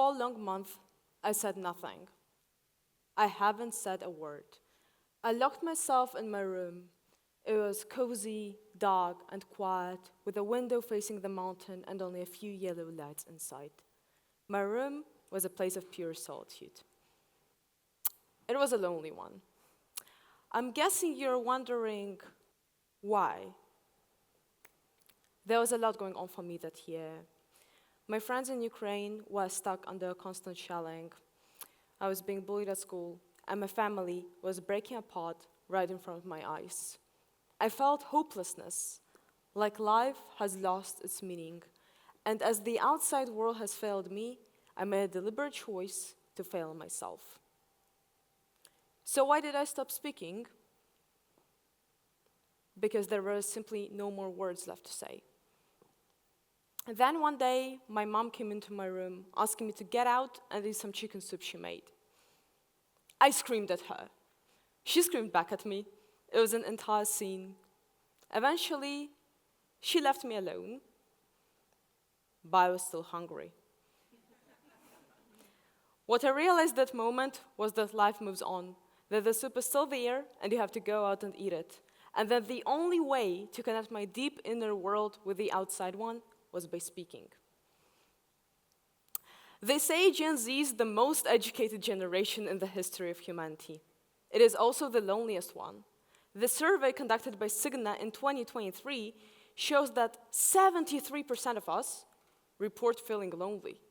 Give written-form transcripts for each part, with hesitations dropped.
4 long months, I said nothing. I haven't said a word. I locked myself in my room. It was cozy, dark, and quiet, with a window facing the mountain and only a few yellow lights inside. My room was a place of pure solitude. It was a lonely one. I'm guessing you're wondering why. There was a lot going on for me that year. My friends in Ukraine were stuck under constant shelling. I was being bullied at school, and my family was breaking apart right in front of my eyes. I felt hopelessness, like life has lost its meaning. And as the outside world has failed me, I made a deliberate choice to fail myself. So why did I stop speaking? Because there were simply no more words left to say. And then one day, my mom came into my room, asking me to get out and eat some chicken soup she made. I screamed at her. She screamed back at me. It was an entire scene. Eventually, she left me alone, but I was still hungry. What I realized that moment was that life moves on, that the soup is still there and you have to go out and eat it, and that the only way to connect my deep inner world with the outside one was by speaking. They say Gen Z is the most educated generation in the history of humanity. It is also the loneliest one. The survey conducted by Cigna in 2023 shows that 73% of us report feeling lonely.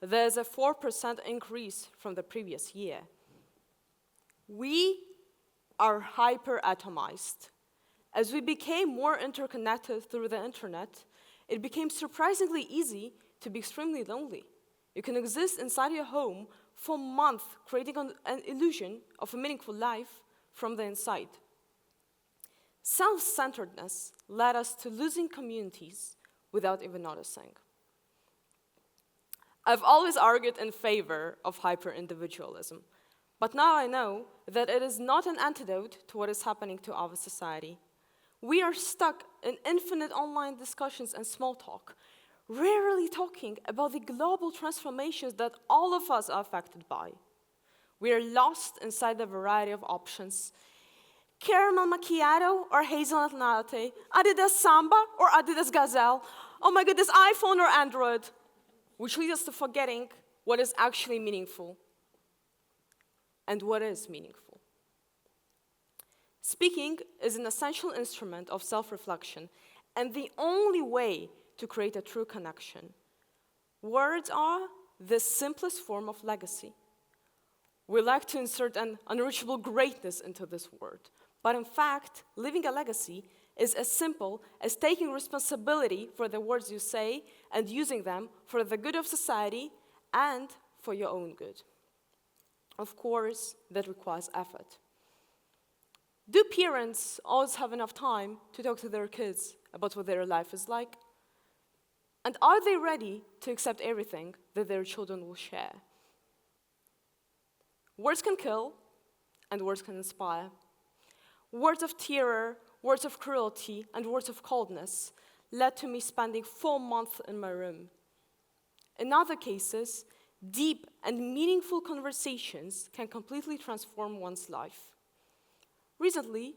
There's a 4% increase from the previous year. We are hyper-atomized. As we became more interconnected through the internet, it became surprisingly easy to be extremely lonely. You can exist inside your home for months, creating an illusion of a meaningful life from the inside. Self-centeredness led us to losing communities without even noticing. I've always argued in favor of hyper-individualism, but now I know that it is not an antidote to what is happening to our society. We are stuck in infinite online discussions and small talk, rarely talking about the global transformations that all of us are affected by. We are lost inside the variety of options. Caramel macchiato or hazelnut latte, Adidas Samba or Adidas Gazelle, oh my goodness, iPhone or Android, which leads us to forgetting what is actually meaningful and what is meaningful. Speaking is an essential instrument of self-reflection and the only way to create a true connection. Words are the simplest form of legacy. We like to insert an unreachable greatness into this word, but in fact, leaving a legacy is as simple as taking responsibility for the words you say and using them for the good of society and for your own good. Of course, that requires effort. Do parents always have enough time to talk to their kids about what their life is like? And are they ready to accept everything that their children will share? Words can kill, and words can inspire. Words of terror, words of cruelty, and words of coldness led to me spending 4 months in my room. In other cases, deep and meaningful conversations can completely transform one's life. Recently,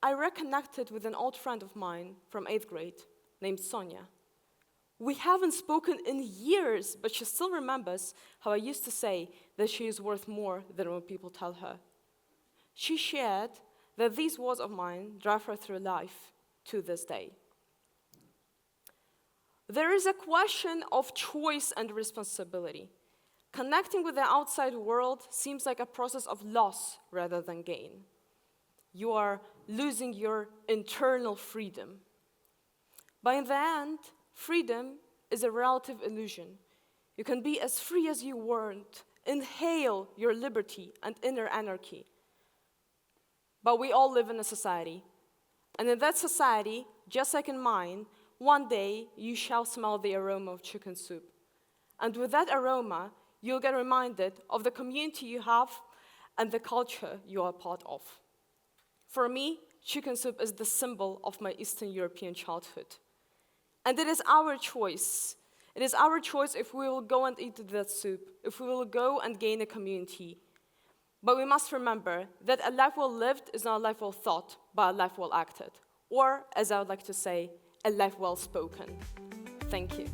I reconnected with an old friend of mine from 8th grade named Sonia. We haven't spoken in years, but she still remembers how I used to say that she is worth more than what people tell her. She shared that these words of mine drive her through life to this day. There is a question of choice and responsibility. Connecting with the outside world seems like a process of loss rather than gain. You are losing your internal freedom. But in the end, freedom is a relative illusion. You can be as free as you want, inhale your liberty and inner anarchy. But we all live in a society. And in that society, just like in mine, one day you shall smell the aroma of chicken soup. And with that aroma, you'll get reminded of the community you have and the culture you are part of. For me, chicken soup is the symbol of my Eastern European childhood. And it is our choice. It is our choice if we will go and eat that soup, if we will go and gain a community. But we must remember that a life well lived is not a life well thought, but a life well acted. Or, as I would like to say, a life well spoken. Thank you.